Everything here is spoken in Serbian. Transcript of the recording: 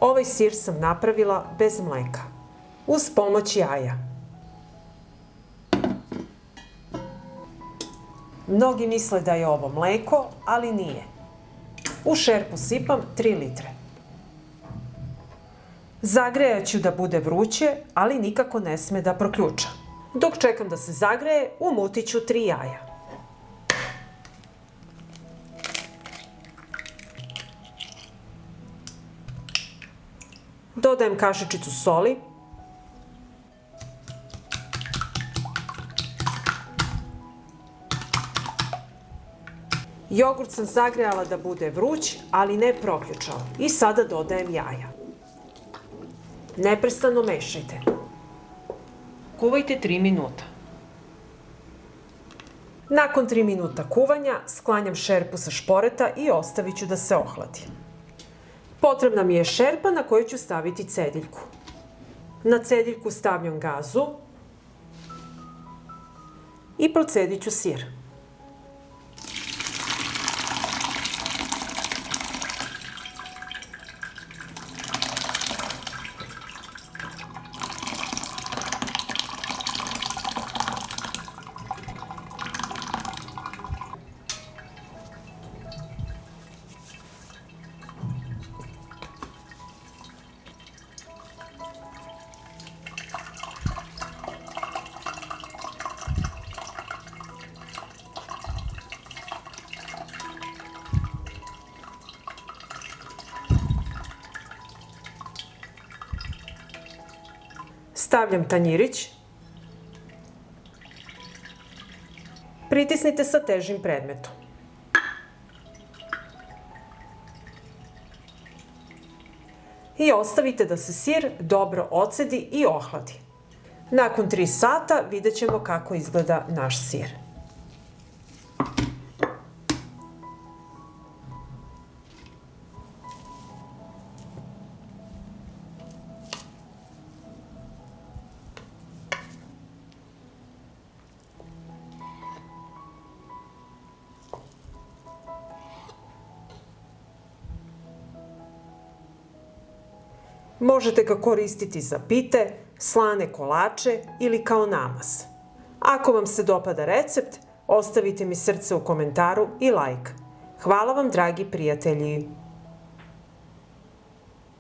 Ovaj sir sam napravila bez mleka, uz pomoć jaja. Mnogi misle da je ovo mleko, ali nije. U šerpu sipam 3 litre. Zagrejat ću da bude vruće, ali nikako ne sme da proključa. Dok čekam da se zagreje, umutit ću 3 jaja. Dodajem kašičicu soli. Jogurt sam zagrejala da bude vruć, ali ne proključao. I sada dodajem jaja. Neprestano mešajte. Kuvajte 3 minuta. Nakon 3 minuta kuvanja sklanjam šerpu sa šporeta i ostavit ću da se ohladi. Potrebna mi je šerpa na koju ću staviti cediljku. Na cediljku stavljam gazu i procedit ću sir. Stavljam tanjirić. Pritisnite sa težim predmetom. I ostavite da se sir dobro ocedi i ohladi. Nakon 3 sata vidjet ćemo kako izgleda naš sir. Možete ga koristiti za pite, slane kolače ili kao namaz. Ako vam se dopada recept, ostavite mi srce u komentaru i like. Hvala vam, dragi prijatelji!